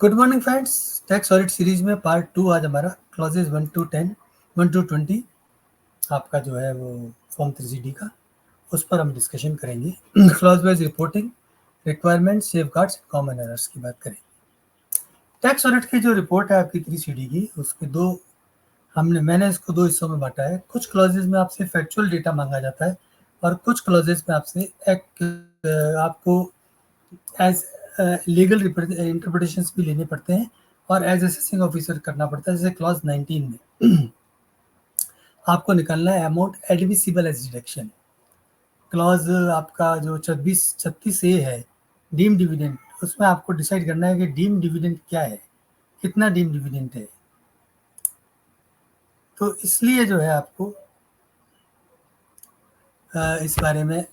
Good morning friends. Tax audit series में part 2 आज हमारा क्लॉजेज 1 to 20 आपका जो है वो फॉर्म 3CD का, उस पर हम डिस्कशन करेंगे। Clause wise reporting, requirement, safeguards, common errors की बात करेंगे। टैक्स ऑडिट की जो रिपोर्ट है आपकी 3CD की, उसके मैंने इसको 2 हिस्सों में बांटा है। कुछ क्लॉजेज में आपसे फैक्चुअल डेटा मांगा जाता है और कुछ क्लॉजेज में आपसे आपको एज लीगल इंटरप्रिटेशन भी लेने पड़ते हैं और एज असेसिंग ऑफिसर करना पड़ता है। जैसे क्लॉज 19 में आपको निकालना है amount admissible as deduction. Clause आपका जो 36A है डीम डिविडेंड, उसमें आपको डिसाइड करना है कि डीम डिविडेंड क्या है, कितना डीम डिविडेंड है। तो इसलिए जो है आपको इस बारे में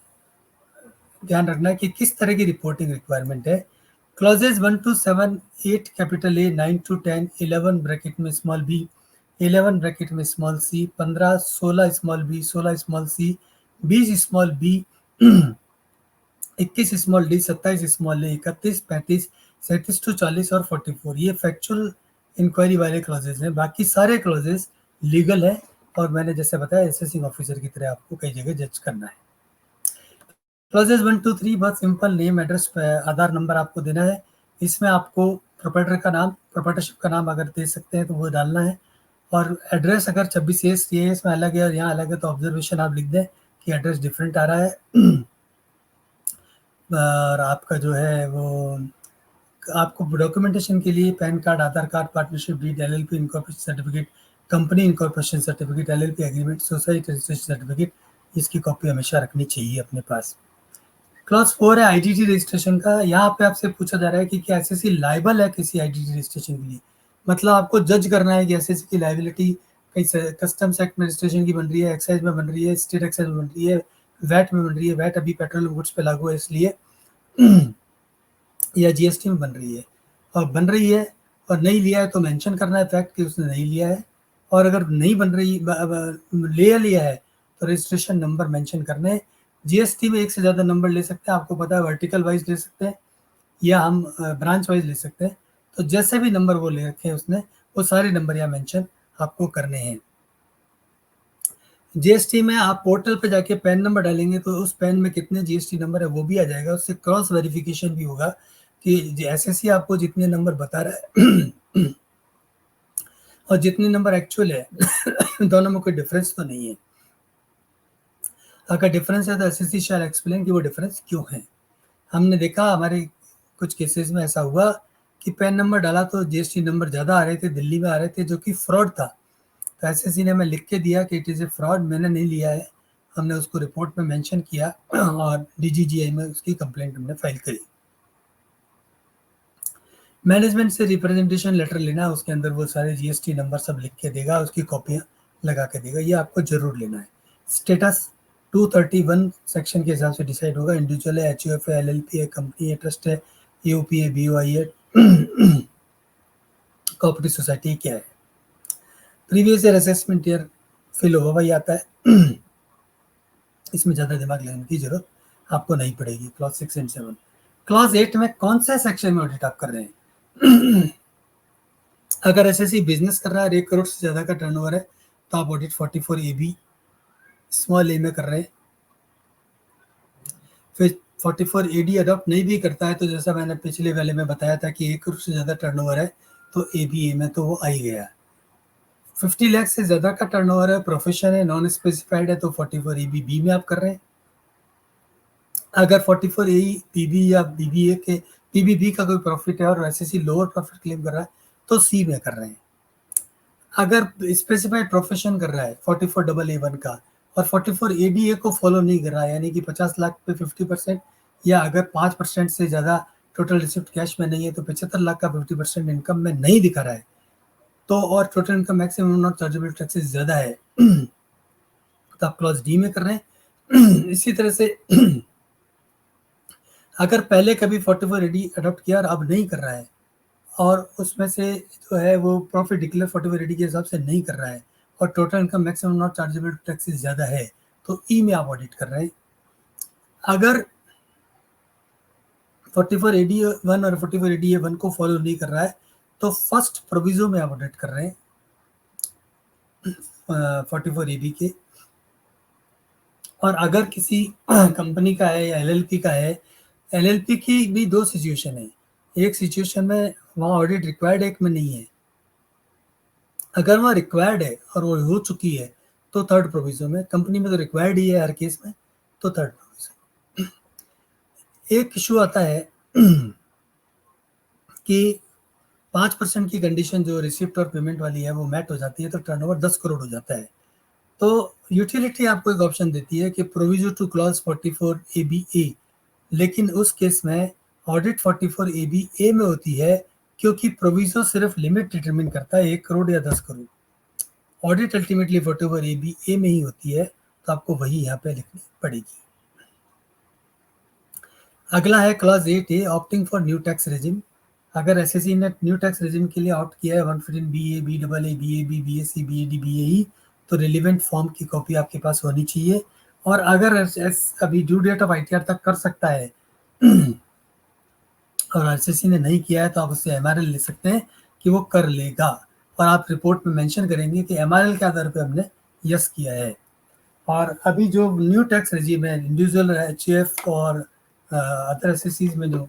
ध्यान रखना है कि किस तरह की रिपोर्टिंग रिक्वायरमेंट है। Clauses 1 to 7, 8 capital A, 9 to 10, 11 bracket में स्मॉल बी, 11 ब्रैकेट में small C, 15, 16 small B, 16 small C, 20 small B, 21 small D, 27 small A, 31, 35, 37 to 40 और 44 ये फैक्चुअल इंक्वायरी वाले क्लॉजेज हैं। बाकी सारे क्लॉजेज लीगल है और मैंने जैसे बताया असेसिंग ऑफिसर की तरह आपको कई जगह जज करना है। क्लॉजेज 1 to 3 बहुत सिंपल, नेम, एड्रेस, आधार नंबर आपको देना है। इसमें आपको प्रोप्राइटर का नाम, प्रोप्राइटरशिप का नाम अगर दे सकते हैं तो वो डालना है। और एड्रेस अगर 26A में अलग है और यहाँ अलग है तो ऑब्जर्वेशन आप लिख दें कि एड्रेस डिफरेंट आ रहा है। और आपका जो है वो आपको डॉक्यूमेंटेशन के लिए PAN card, Aadhaar card, partnership deed, LLP incorporation certificate, company incorporation certificate, LLP agreement, society registration certificate, इसकी कॉपी हमेशा रखनी चाहिए अपने पास। क्लॉज 4 है आईडीटी रजिस्ट्रेशन का। यहाँ पे आपसे पूछा जा रहा है कि क्या एसएससी लाइबल है किसी आईडीटी रजिस्ट्रेशन के लिए। मतलब आपको जज करना है कि एसएससी की लाइबिलिटी कहीं कस्टम्स एक्ट में रजिस्ट्रेशन की बन रही है, एक्साइज में बन रही है, स्टेट एक्साइज में बन रही है, वैट में बन रही है। वैट अभी पेट्रोल गुड्स पे लागू है इसलिए, या जीएसटी में बन रही है। और बन रही है और नहीं लिया है तो मेंशन करना है फैक्ट कि उसने नहीं लिया है। और अगर नहीं बन रही ले लिया है तो रजिस्ट्रेशन नंबर मेंशन करने हैं। जीएसटी में एक से ज़्यादा नंबर ले सकते हैं, आपको पता है, वर्टिकल वाइज ले सकते हैं या हम ब्रांच वाइज ले सकते हैं। तो जैसे भी नंबर वो ले रखे हैं उसने, वो सारे नंबर यहाँ मेंशन आपको करने हैं। जीएसटी में आप पोर्टल पे जाके पैन नंबर डालेंगे तो उस पैन में कितने जीएसटी नंबर है वो भी आ जाएगा। उससे क्रॉस वेरिफिकेशन भी होगा कि एसएससी आपको जितने नंबर बता रहा है और जितने नंबर एक्चुअल है दोनों में कोई डिफरेंस तो नहीं है। अगर डिफरेंस है तो एसएससी शैल एक्सप्लेन कि वो डिफरेंस क्यों है। हमने देखा हमारे कुछ केसेस में ऐसा हुआ कि पैन नंबर डाला तो जीएसटी नंबर ज़्यादा आ रहे थे, दिल्ली में आ रहे थे, जो कि फ्रॉड था। तो एसएससी ने हमें लिख के दिया कि इट इज़ ए फ्रॉड, मैंने नहीं लिया है। हमने उसको रिपोर्ट में मेंशन किया और डीजीजीआई में उसकी कंप्लेंट हमने फाइल करी। मैनेजमेंट से रिप्रेजेंटेशन लेटर लेना है, उसके अंदर वो सारे जीएसटी नंबर सब लिख के देगा, उसकी कॉपियाँ लगा के देगा, ये आपको जरूर लेना है। स्टेटस 231 सेक्शन के हिसाब से डिसाइड होगा। इंडिविजुअल है, एचयूएफ है, एलएलपी है, कंपनी है, ट्रस्ट है, यूपी है, बीओआई है, कोऑपरेटिव सोसाइटी क्या है। Previous year assessment year fill हुआ वही आता है। इसमें ज़्यादा दिमाग लगाने की जरूरत आपको नहीं पड़ेगी। Clause 6 and 7। क्लॉज 8 में कौन सा सेक्शन में ऑडिट आप कर रहे हैं? अगर एसएससी बिजनेस कर रहा है, 1 करोड़ से ज़्यादा का टर्नओवर है, तो आप ऑडिट 44AB स्मॉल ए में कर रहे हैं। फिर 44AD अडॉप्ट नहीं भी करता है तो जैसा मैंने पिछले वाले में बताया था कि 1 करोड़ से ज़्यादा टर्नओवर है तो एबीए में तो वो आ ही गया। 50 लाख से ज़्यादा का टर्नओवर है, प्रोफेशन है, नॉन स्पेसिफाइड है, तो 44AB बी में आप कर रहे हैं। अगर 44AE पीबी या बीबीए के पीबीबी का कोई प्रॉफिट है और एसएससी लोअर प्रॉफिट क्लेम कर रहा है तो सी में कर रहे हैं। अगर स्पेसिफाइड प्रोफेशन कर रहा है 44AA1 का और 44ADA को फॉलो नहीं कर रहा है, यानी कि 50 लाख पे 50%, या अगर 5% से ज़्यादा टोटल रिसिप्ट कैश में नहीं है तो 75 लाख का 50% इनकम में नहीं दिखा रहा है, तो और total income maximum not chargeable taxes ज़्यादा है तो आप क्लॉज डी में कर रहे हैं। इसी तरह से अगर पहले कभी 44AD अडॉप्ट किया और अब नहीं कर रहा है और उसमें से जो है वो प्रॉफिट डिक्लेयर 44AD के हिसाब से नहीं कर रहा है और total income maximum not chargeable taxes ज़्यादा है तो ई में आप ऑडिट कर रहे हैं। अगर 44AD1 और 44ADA1 को फॉलो नहीं कर रहा है तो फर्स्ट प्रोविजो में आप ऑडिट कर रहे हैं 44AB के। और अगर किसी कंपनी का है या एलएलपी का है, एलएलपी की भी दो सिचुएशन है, एक सिचुएशन में वहाँ ऑडिट रिक्वायर्ड है, एक में नहीं है। अगर वहाँ रिक्वायर्ड है और वो हो चुकी है तो थर्ड प्रोविजन में, कंपनी में तो रिक्वायर्ड ही है हर केस में, तो थर्ड प्रोविजन। एक इशू आता है कि 5% की कंडीशन जो रिसिप्ट और पेमेंट वाली है वो मैट हो जाती है तो टर्नओवर 10 करोड़ हो जाता है। तो यूटिलिटी आपको एक ऑप्शन देती है कि प्रोविजो टू क्लॉज 44ABA, लेकिन उस केस में ऑडिट 44ABA में होती है क्योंकि प्रोविजो सिर्फ लिमिट डिटरमिन करता है 1 करोड़ या 10 करोड़। ऑडिट अल्टीमेटली 44ABA में ही होती है, तो आपको वही यहाँ पे लिखनी पड़ेगी। अगला है clause 8A, opting for new tax regime. अगर एसएससी ने न्यू टैक्स रेजिम के लिए ऑप्ट किया है 115BA, BAA, BAB, BSc, BAD, BAE, तो रिलेवेंट फॉर्म की कॉपी आपके पास होनी चाहिए। और अगर अभी ड्यू डेट ऑफ आईटीआर तक कर सकता है और एसएससी ने नहीं किया है तो आप उससे एमआरएल ले सकते हैं कि वो कर लेगा, और आप रिपोर्ट में मेंशन करेंगे कि एमआरएल के आधार पर हमने यस किया है। और अभी जो न्यू टैक्स रेजिम है इंडिविजुअल एचएफ और अदर एसएससीज में, जो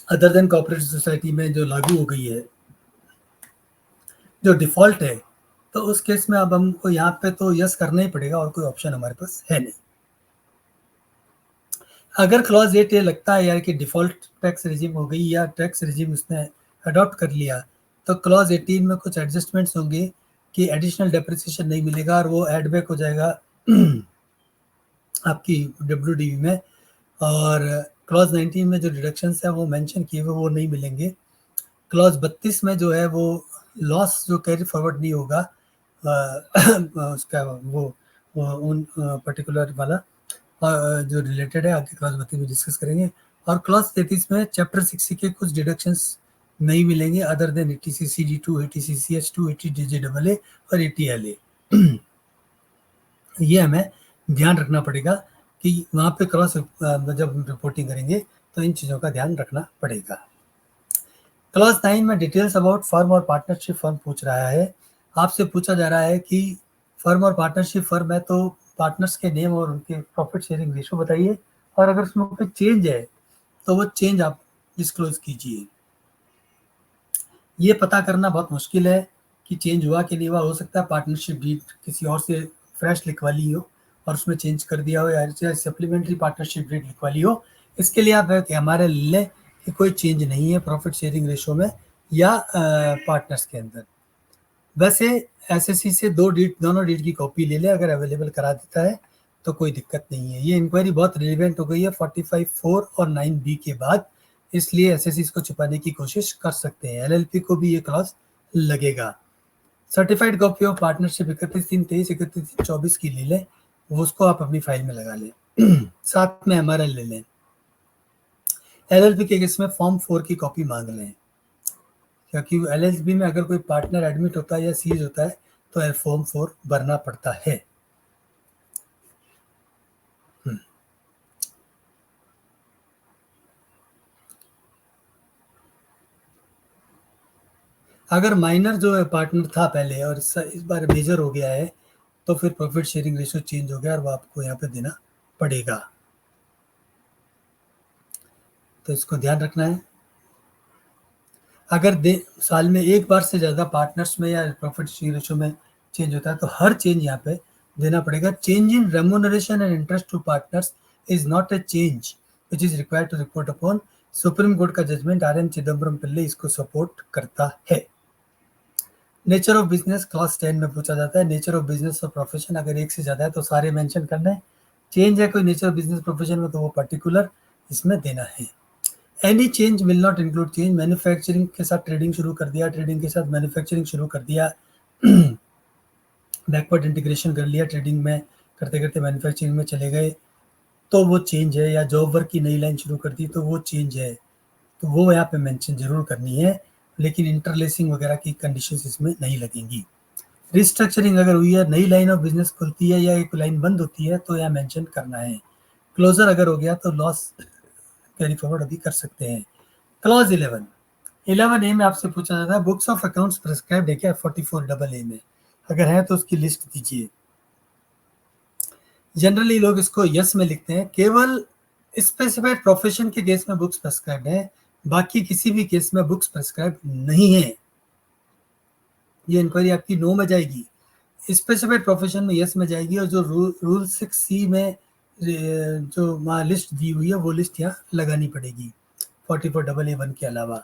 अदर देन कोऑपरेटिव सोसाइटी में जो लागू हो गई है, जो डिफॉल्ट है, तो उस केस में अब हमको यहाँ पे तो यस करना ही पड़ेगा और कोई ऑप्शन हमारे पास है नहीं। अगर क्लॉज 8 ये लगता है यार कि डिफॉल्ट टैक्स रेजिम हो गई या टैक्स रेजिम उसने अडॉप्ट कर लिया, तो क्लॉज 18 में कुछ एडजस्टमेंट्स होंगे कि एडिशनल डेप्रिसिएशन नहीं मिलेगा और वो एड बैक हो जाएगा आपकी WDV में। और क्लॉज 19 में जो डिडक्शंस है वो मेंशन किए हुए वो नहीं मिलेंगे। क्लॉज 32 में जो है वो लॉस जो कैरी फॉरवर्ड नहीं होगा उसका वो उन पर्टिकुलर वाला जो रिलेटेड है, आगे क्लॉज 32 में डिस्कस करेंगे। और क्लॉज 33 में चैप्टर 60 के कुछ डिडक्शंस नहीं मिलेंगे other than ATC CD2, ATC CH2, ATJJAA और ATLA। ये हमें ध्यान रखना पड़ेगा कि वहाँ पे क्रॉस जब रिपोर्टिंग करेंगे तो इन चीज़ों का ध्यान रखना पड़ेगा। क्लॉज 9 में डिटेल्स अबाउट फर्म और पार्टनरशिप फर्म पूछ रहा है। आपसे पूछा जा रहा है कि फर्म और पार्टनरशिप फर्म है तो पार्टनर्स के नेम और उनके प्रॉफिट शेयरिंग रेशो बताइए, और अगर उसमें कोई चेंज है तो वो चेंज आप डिस्क्लोज कीजिए। ये पता करना बहुत मुश्किल है कि चेंज हुआ कि नहीं हुआ। हो सकता है पार्टनरशिप डीड किसी और से फ्रेश लिखवा ली हो और उसमें चेंज कर दिया हो, या सप्लीमेंट्री पार्टनरशिप डीड लिखवा ली हो। इसके लिए आप हमारे ले कि कोई चेंज नहीं है प्रॉफिट शेयरिंग रेशो में या पार्टनर्स के अंदर। वैसे एसएससी से दोनों डीड की कॉपी ले ले, अगर अवेलेबल करा देता है तो कोई दिक्कत नहीं है। ये इंक्वायरी बहुत रिलेवेंट हो गई है 45(4) और 9B के बाद, इसलिए एसएससी इसको छुपाने की कोशिश कर सकते हैं। एलएलपी को भी ये क्लॉज लगेगा। सर्टिफाइड कॉपी ऑफ पार्टनरशिप 31/3/23, 31/3/24 की ले लें, वो उसको आप अपनी फाइल में लगा लें। साथ में एमआरएल ले लें। एलएलपी के केस में फॉर्म 4 की कॉपी मांग लें, क्योंकि एलएलपी में अगर कोई पार्टनर एडमिट होता है या सीज होता है तो फॉर्म 4 भरना पड़ता है। अगर माइनर जो है पार्टनर था पहले और इस बार मेजर हो गया है तो फिर प्रॉफिट शेयरिंग रेशो चेंज हो गया और वो आपको यहाँ पे देना पड़ेगा, तो इसको ध्यान रखना है। अगर साल में एक बार से ज़्यादा पार्टनर्स में या प्रॉफिट शेयरिंग रेशो में चेंज होता है तो हर चेंज यहाँ पे देना पड़ेगा। Change in remuneration and interest to partners is not a change which is required to report upon. Supreme court का जजमेंट RM चिदम्बरम पिल्ले इसको सपोर्ट करता है। नेचर ऑफ बिजनेस क्लॉज 10 में पूछा जाता है। नेचर ऑफ बिजनेस और प्रोफेशन अगर एक से ज़्यादा है तो सारे मेंशन करना है। चेंज है कोई नेचर ऑफ बिजनेस प्रोफेशन में तो वो पर्टिकुलर इसमें देना है। Any change will not include change. Manufacturing के साथ ट्रेडिंग शुरू कर दिया, ट्रेडिंग के साथ मैन्युफैक्चरिंग शुरू कर दिया, बैकवर्ड इंटीग्रेशन कर लिया, ट्रेडिंग में करते करते मैन्युफैक्चरिंग में चले गए तो वो चेंज है, या जॉब वर्क की नई लाइन शुरू कर दी तो वो चेंज है, तो वो यहाँ पे मेंशन जरूर करनी है, लेकिन इंटरलेसिंग वगैरह की कंडीशंस इसमें नहीं लगेंगी। रिस्ट्रक्चरिंग अगर हुई है, नई लाइन ऑफ बिजनेस खुलती है या एक लाइन बंद होती है तो यहाँ मेंशन करना है। क्लोजर अगर हो गया तो लॉस कैरी फॉरवर्ड अभी कर सकते हैं। क्लॉज 11 ए में आपसे पूछा जाता है बुक्स ऑफ अकाउंट्स प्रिस्क्राइब्ड है क्या 44 ए में, अगर है तो उसकी लिस्ट दीजिए। जनरली लोग इसको यस में लिखते हैं, केवल स्पेसिफाइड प्रोफेशन के केस में बुक्स प्रिस्क्राइब्ड है, बाकी किसी भी केस में बुक्स प्रिस्क्राइब्ड नहीं है। ये इंक्वायरी आपकी नो में जाएगी, स्पेसिफाइड प्रोफेशन में यस में जाएगी, और जो रूल 6C में जो लिस्ट दी हुई है वो लिस्ट यहाँ लगानी पड़ेगी 44AA1 के अलावा।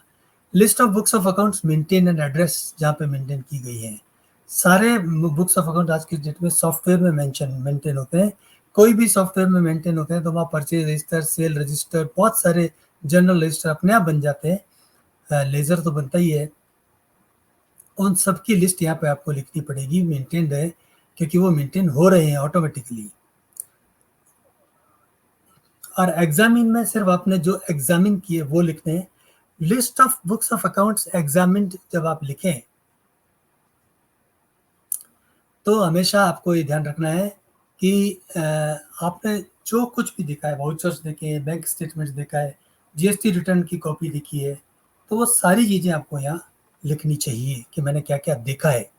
List of books of accounts maintain and address जहाँ पे मेंटेन की गई है। सारे बुक्स ऑफ अकाउंट आज की डेट में सॉफ्टवेयर में मेंटेन होते हैं, कोई भी सॉफ्टवेयर में मेंटेन होते हैं तो वहाँ परचेज रजिस्टर, सेल रजिस्टर, बहुत सारे जनरल रजिस्टर अपने आप बन जाते हैं। लेजर तो बनता ही है, उन सब की लिस्ट यहाँ पे आपको लिखनी पड़ेगी, मेंटेन्ड है, क्योंकि वो मेंटेन हो रहे हैं ऑटोमेटिकली। और एग्जामिन में सिर्फ आपने जो एग्जामिन किए वो लिखते हैं। List of books of accounts examined जब आप लिखें तो हमेशा आपको ये ध्यान रखना है कि आपने जो कुछ भी देखा है, वाउचर्स देखे हैं, बैंक स्टेटमेंट्स देखा है, जीएसटी रिटर्न की कॉपी देखी है, तो वो सारी चीज़ें आपको यहाँ लिखनी चाहिए कि मैंने क्या क्या देखा है।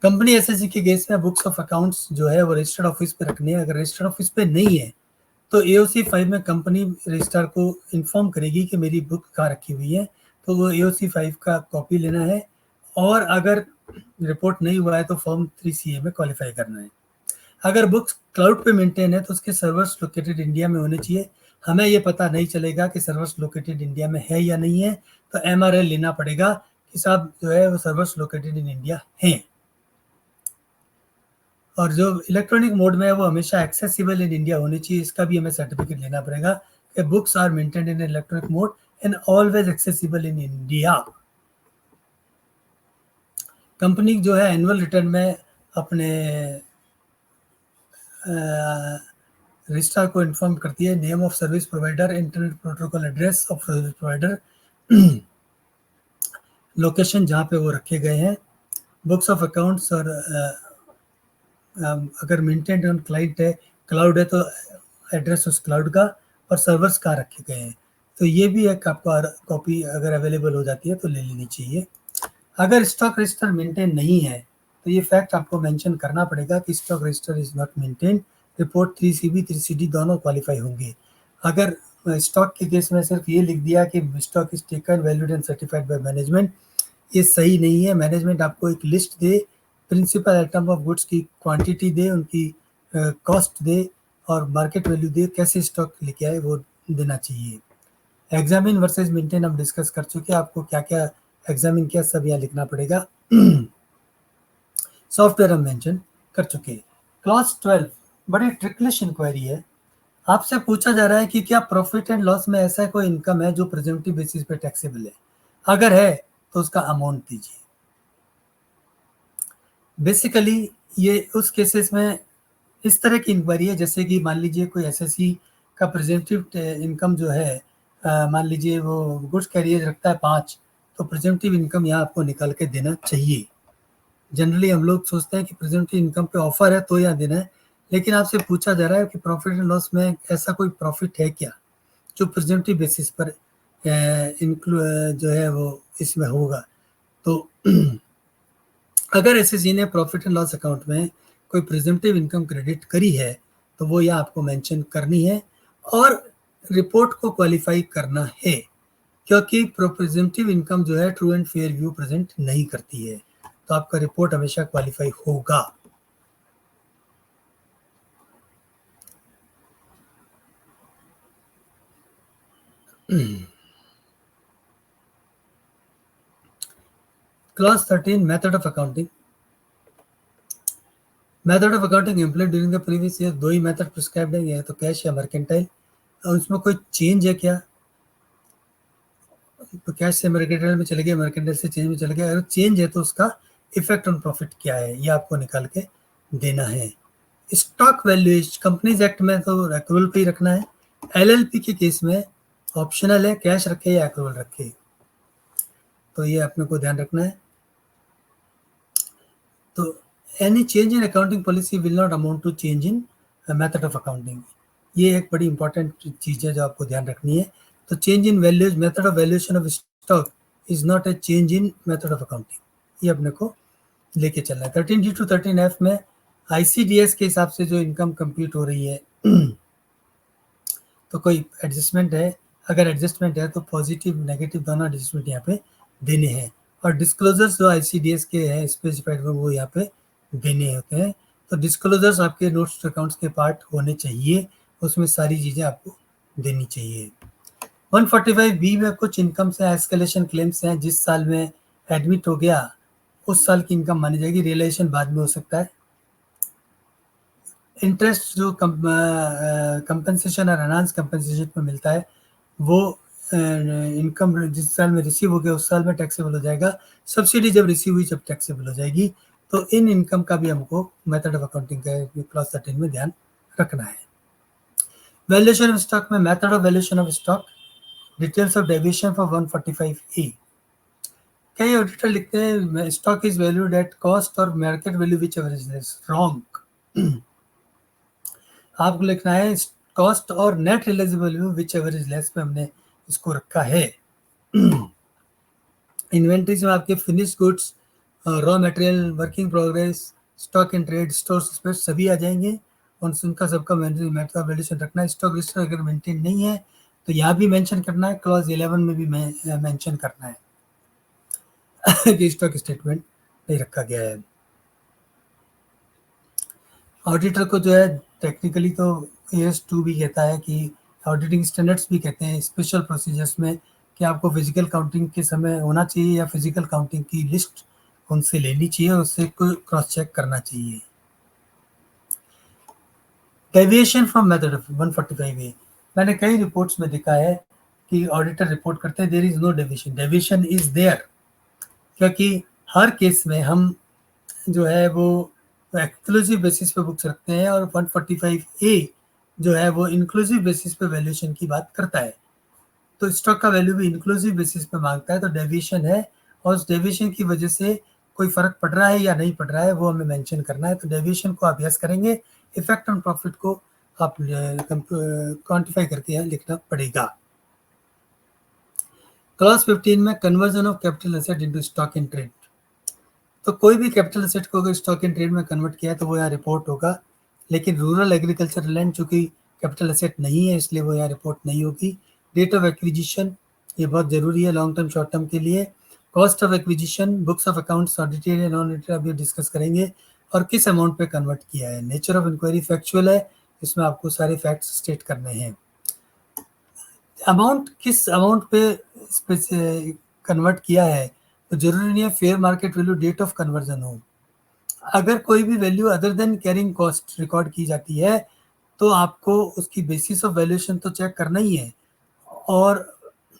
कंपनी एसएससी के केस में बुक्स ऑफ अकाउंट्स जो है वो रजिस्टर्ड ऑफिस पे रखनी है। अगर रजिस्टर्ड ऑफिस पे नहीं है तो एओसी 5 में कंपनी रजिस्ट्रार को इन्फॉर्म करेगी कि मेरी बुक कहाँ रखी हुई है, तो वो एओसी 5 का कॉपी लेना है, और अगर रिपोर्ट नहीं हुआ है तो फॉर्म 3CA में क्वालिफाई करना है। अगर बुक्स क्लाउड पे मेंटेन है तो उसके सर्वर्स लोकेटेड इंडिया में होने चाहिए। हमें ये पता नहीं चलेगा कि सर्वर्स लोकेटेड इंडिया में है या नहीं है, तो MRL लेना पड़ेगा कि साहब जो है वो सर्वर्स लोकेटेड इन इंडिया हैं। और जो इलेक्ट्रॉनिक मोड में है वो हमेशा एक्सेसिबल इन इंडिया होनी चाहिए, इसका भी हमें सर्टिफिकेट लेना पड़ेगा कि books are maintained in electronic mode and always accessible in India. Company जो है एनुअल रिटर्न में अपने रजिस्ट्रार को इन्फॉर्म करती है name of service provider, internet protocol address of service provider, location जहाँ पे वो रखे गए हैं, बुक्स ऑफ अकाउंट्स, और अगर मेंटेन्ड ऑन क्लाइंट है, क्लाउड है तो एड्रेस उस क्लाउड का, और सर्वर्स कहाँ रखे गए हैं। तो ये भी एक आपको कॉपी अगर अवेलेबल हो जाती है तो ले लेनी चाहिए। अगर स्टॉक रजिस्टर मेंटेन नहीं है तो ये फैक्ट आपको मेंशन करना पड़ेगा कि stock register is not maintain, report 3CB 3CD दोनों क्वालिफाई होंगे। अगर स्टॉक के केस में सिर्फ ये लिख दिया कि stock is taken valued and certified by management, ये सही नहीं है। मैनेजमेंट आपको एक लिस्ट दे, प्रिंसिपल आइटम ऑफ गुड्स की क्वांटिटी दे, उनकी कॉस्ट दे, और मार्केट वैल्यू दे, कैसे स्टॉक लेके आए वो देना चाहिए। एग्जामिन वर्सेस मेंटेन हम डिस्कस कर चुके हैं, आपको क्या क्या एग्जामिन किया सब यहाँ लिखना पड़ेगा। सॉफ्टवेयर हम मेंशन कर चुके हैं। क्लॉज 12 बड़ी ट्रिकलिश इंक्वायरी है। आपसे पूछा जा रहा है कि क्या प्रॉफिट एंड लॉस में ऐसा कोई इनकम है जो प्रेजेंटिव बेसिस पे टैक्सेबल है, अगर है तो उसका अमाउंट दीजिए। बेसिकली ये उस केसेस में इस तरह की इंक्वायरी है जैसे कि मान लीजिए कोई एसएससी का प्रेजेंटिव इनकम जो है, मान लीजिए वो गुड्स कैरियर रखता है 5, तो प्रेजेंटिव इनकम यहाँ आपको निकाल के देना चाहिए। जनरली हम लोग सोचते हैं कि प्रेजेंटिव इनकम पे ऑफर है तो यहाँ देना है, लेकिन आपसे पूछा जा रहा है कि प्रॉफिट एंड लॉस में ऐसा कोई प्रॉफिट है क्या जो प्रेजेंटिव बेसिस पर जो है वो इसमें होगा। तो अगर एसएससी ने प्रॉफिट एंड लॉस अकाउंट में कोई प्रेजेंटिव इनकम क्रेडिट करी है तो वो यहाँ आपको मेंशन करनी है, और रिपोर्ट को क्वालिफाई करना है, क्योंकि प्रेजेंटिव इनकम जो है true and fair view present नहीं करती है, तो आपका रिपोर्ट हमेशा क्वालिफाई होगा। Clause 13 method of accounting. Method of accounting implement during the previous year, 2 he method prescribed है, या तो कैश या मर्केंटाइल। और उसमें कोई चेंज है क्या, तो कैश से मर्केंटाइल में चले गए, मर्केंटाइल से चेंज में चले गए, अगर चेंज है तो उसका इफेक्ट ऑन प्रॉफिट क्या है ये आपको निकाल के देना है। स्टॉक वैल्यूएशन कंपनीज एक्ट में तो एक्रूवल पे ही रखना है। एलएलपी के केस में ऑप्शनल है कैश रखे या एक्रूवल रखे, तो ये अपने को ध्यान रखना है। तो any change in accounting policy will not amount to change in method of accounting. ये एक बड़ी इंपॉर्टेंट चीज़ है जो आपको ध्यान रखनी है। तो change in values method of valuation of stock is not a change in method of accounting, ये अपने को लेके चलना है। 13D to 13F में ICDS के हिसाब से जो इनकम कंप्यूट हो रही है तो कोई एडजस्टमेंट है, अगर एडजस्टमेंट है तो पॉजिटिव नेगेटिव दोनों एडजस्टमेंट यहाँ पे देने हैं। और डिस्क्लोजर्स जो ICDS के हैं स्पेसिफाइड में वो यहाँ पे देने होते हैं। तो डिस्क्लोजर्स आपके नोट्स अकाउंट्स के पार्ट होने चाहिए, उसमें सारी चीज़ें आपको देनी चाहिए। 145B में कुछ इनकम से एस्केलेशन क्लेम्स हैं, जिस साल में एडमिट हो गया उस साल की इनकम मानी जाएगी, रियलाइजेशन बाद में हो सकता है। इंटरेस्ट जो कंपनसेशन और अनाउंस कंपनसेशन में मिलता है वो इनकम जिस साल में रिसीव हो गया उस साल में टैक्सेबल हो जाएगा। सब्सिडी जब रिसीव हुई जब टैक्सेबल हो जाएगी। तो इन इनकम का भी हमको मेथड ऑफ अकाउंटिंग का क्लॉज 13 में ध्यान रखना है। वैल्यूएशन ऑफ स्टॉक में method of valuation of stock, details of deviation for 145A। कई ऑडिटर लिखते हैं stock is valued at cost और market value whichever is less, wrong. आपको लिखना है कॉस्ट और net realisable value whichever is less पे हमने इसको रखा है। इन्वेंट्रीज में आपके finish goods, raw material, working progress, stock in trade, store space सभी आ जाएंगे और उनका सबका मेथड ऑफ वैल्यूएशन रखना है। स्टॉक रजिस्टर अगर मेंटेन नहीं है तो यहाँ भी मेंशन करना है, क्लॉज 11 में भी मेंशन करना है कि स्टॉक स्टेटमेंट नहीं रखा गया है। ऑडिटर को जो है टेक्निकली तो AS2 भी कहता है कि ऑडिटिंग स्टैंडर्ड्स भी कहते हैं स्पेशल प्रोसीजर्स में कि आपको फिजिकल काउंटिंग के समय होना चाहिए या फिजिकल काउंटिंग की लिस्ट उनसे लेनी चाहिए, उससे क्रॉस चेक करना चाहिए। Deviation from method of 145A, मैंने कई रिपोर्ट्स में देखा है कि ऑडिटर रिपोर्ट करते हैं there is no deviation, deviation is there, क्योंकि हर केस में हम जो है वो एक्सक्लूसिव बेसिस पे बुक्स रखते हैं और 145A जो है वो इंक्लूसिव बेसिस पे वैल्यूएशन की बात करता है। तो स्टॉक का वैल्यू भी इंक्लूसिव बेसिस पे मांगता है, तो डेविएशन है और उस डेविएशन की वजह से कोई फर्क पड़ रहा है या नहीं पड़ रहा है वो हमें मेंशन करना है। तो डेविएशन को आप यस करेंगे, इफेक्ट ऑन प्रॉफिट को आप क्वांटिफाई करके यहाँ लिखना पड़ेगा। क्लॉज 15 में conversion of capital asset into stock in trade, तो कोई भी कैपिटल एसेट को अगर स्टॉक इन ट्रेड में कन्वर्ट किया है तो वो यहाँ रिपोर्ट होगा, लेकिन रूरल एग्रीकल्चर लैंड चूंकि कैपिटल एसेट नहीं है इसलिए वो यहाँ रिपोर्ट नहीं होगी। डेट ऑफ एक्विजिशन ये बहुत जरूरी है लॉन्ग टर्म शॉर्ट टर्म के लिए। Cost of acquisition, books of accounts audited या नॉन ऑडिटेड अभी डिस्कस करेंगे, और किस अमाउंट पे कन्वर्ट किया है। नेचर ऑफ इंक्वायरी फैक्चुअल है, इसमें आपको सारे फैक्ट्स स्टेट करने हैं। अमाउंट किस अमाउंट पे कन्वर्ट किया है तो जरूरी नहीं है fair market value date of conversion हो। अगर कोई भी value other than carrying cost record की जाती है तो आपको उसकी बेसिस ऑफ वैल्यूएशन तो चेक करना ही है और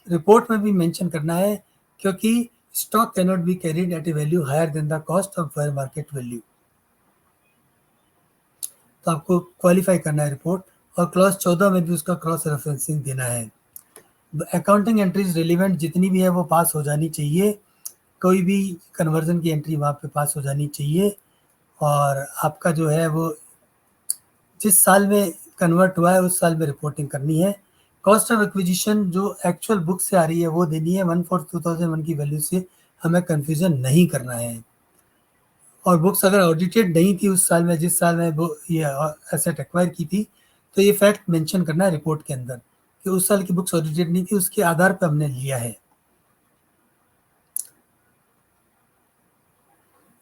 रिपोर्ट में भी मेंशन करना है, क्योंकि stock cannot be carried at a value higher than the cost of fair market value. तो आपको क्वालिफाई करना है रिपोर्ट, और क्लॉज 14 में भी उसका क्रॉस रेफरेंसिंग देना है। अकाउंटिंग एंट्रीज रिलीवेंट जितनी भी है वो पास हो जानी चाहिए, कोई भी कन्वर्जन की एंट्री वहाँ पे पास हो जानी चाहिए, और आपका जो है वो जिस साल में कन्वर्ट हुआ है उस साल में रिपोर्टिंग करनी है। कॉस्ट ऑफ एक्विजिशन जो एक्चुअल बुक से आ रही है वो देनी है, 1/4/2001 की वैल्यू से हमें कंफ्यूजन नहीं करना है। और बुक्स अगर ऑडिटेड नहीं थी उस साल में जिस साल में वो ये एसेट एक्वायर की थी तो ये फैक्ट मेंशन करना है रिपोर्ट के अंदर कि उस साल की बुक्स ऑडिटेड नहीं थी, उसके आधार पर हमने लिया है।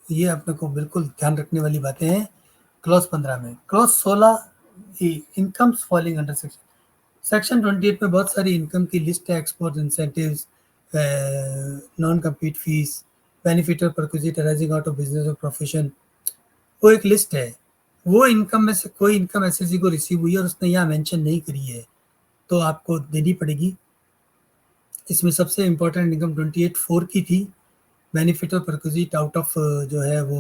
ये अपने को बिल्कुल ध्यान रखने वाली बातें हैं। क्लॉज 15 में, clause 16 incomes falling under section 28 में बहुत सारी इनकम की लिस्ट है, export incentives, non compete fees, benefit और perquisite arising out of business और प्रोफेशन, वो एक लिस्ट है। वो इनकम में से कोई इनकम एसएससी को रिसीव हुई है और उसने यहाँ मेंशन नहीं करी है तो आपको देनी पड़ेगी। इसमें सबसे इम्पोर्टेंट इनकम 28(4) की थी, बेनिफिट और परक्विजिट आउट ऑफ जो है वो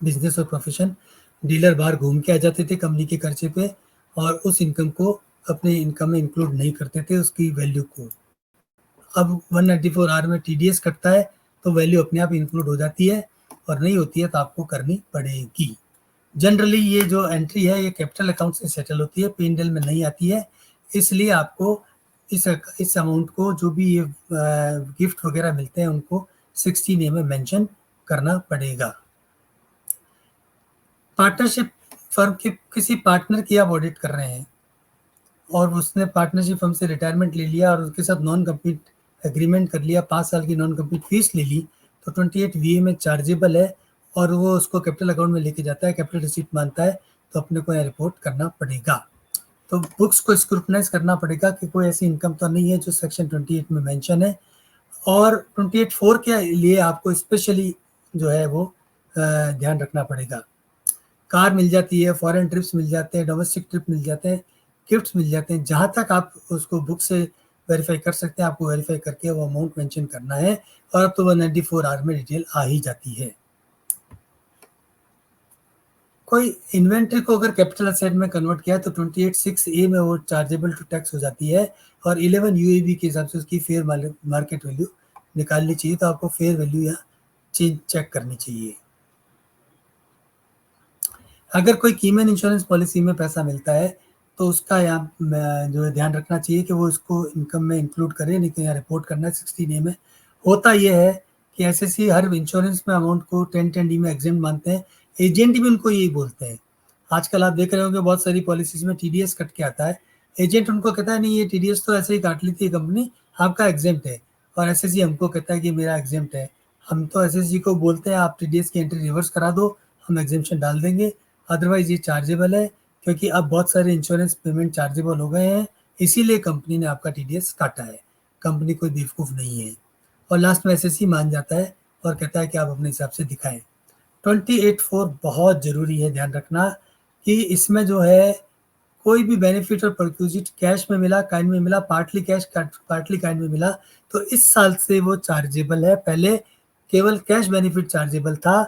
बिजनेस और प्रोफेशन। डीलर बाहर घूम के आ जाते थे कंपनी के खर्चे पे और उस इनकम को अपने इनकम में इंक्लूड नहीं करते थे उसकी वैल्यू को। अब 194(r) में TDS कटता है तो वैल्यू अपने आप इंक्लूड हो जाती है, और नहीं होती है तो आपको करनी पड़ेगी। जनरली ये जो एंट्री है ये कैपिटल अकाउंट से सेटल होती है, P&L में नहीं आती है, इसलिए आपको इस अमाउंट को जो भी ये गिफ्ट वगैरह मिलते हैं उनको 16A में मेंशन करना पड़ेगा। पार्टनरशिप फर्म के किसी पार्टनर की आप ऑडिट कर रहे हैं और उसने पार्टनरशिप फर्म से रिटायरमेंट ले लिया और उसके साथ नॉन कम्पीट एग्रीमेंट कर लिया, 5 साल की नॉन कम्पीट फीस ले ली, तो 28VA में चार्जेबल है और वो उसको कैपिटल अकाउंट में लेके जाता है, कैपिटल रिसीट मानता है, तो अपने को यहाँ रिपोर्ट करना पड़ेगा। तो बुक्स को स्क्रूटनाइज करना पड़ेगा कि कोई ऐसी इनकम तो नहीं है जो सेक्शन 28 में मेंशन है। और 28(4) के लिए आपको स्पेशली जो है वो ध्यान रखना पड़ेगा। कार मिल जाती है, फॉरेन ट्रिप्स मिल जाते हैं, डोमेस्टिक ट्रिप मिल जाते हैं, गिफ्ट्स मिल जाते हैं, जहाँ तक आप उसको बुक से वेरीफाई कर सकते हैं, आपको वेरीफाई करके वो अमाउंट मेंशन करना है और अब तो 194 आवर में डिटेल आ ही जाती है। कोई इन्वेंट्री को अगर कैपिटल असेट में कन्वर्ट किया तो 28(6)A में वो चार्जेबल टू टैक्स हो जाती है और 11 UAB के हिसाब से उसकी फेयर मार्केट वैल्यू निकालनी चाहिए, तो आपको फेयर वैल्यू यहाँ चेक करनी चाहिए। अगर कोई कीमन इंश्योरेंस पॉलिसी में पैसा मिलता है तो उसका यहाँ जो है ध्यान रखना चाहिए कि वो इसको इनकम में इंक्लूड करे, नहीं तो यहाँ रिपोर्ट करना है 16A में। होता ये है कि SSC हर इंश्योरेंस में अमाउंट को 10(10)D में एग्जेम्प्ट मानते हैं, एजेंट भी उनको यही बोलते हैं। आजकल आप देख रहे होंगे बहुत सारी पॉलिसीज में TDS कट के आता है, एजेंट उनको कहता है नहीं ये TDS तो ऐसे ही काट ली थी कंपनी, आपका एग्जेम्प्ट है, और SSC हमको कहता है कि मेरा एग्जेम्प्ट है। हम तो SSC को बोलते हैं आप TDS की एंट्री रिवर्स करा दो, हम एग्जेम्पशन डाल देंगे, अदरवाइज ये चार्जेबल है, क्योंकि अब बहुत सारे इंश्योरेंस पेमेंट चार्जेबल हो गए हैं, इसीलिए कंपनी ने आपका TDS काटा है। कंपनी कोई बेवकूफ़ नहीं है। और लास्ट में SSC मान जाता है और कहता है कि आप अपने हिसाब से दिखाएं। 28(4) बहुत ज़रूरी है ध्यान रखना कि इसमें जो है कोई भी बेनिफिट और परक्यूजिट कैश में मिला, काइंड में मिला, पार्टली कैश पार्टली काइंड में मिला, तो इस साल से वो चार्जेबल है। पहले केवल कैश बेनिफिट चार्जेबल था।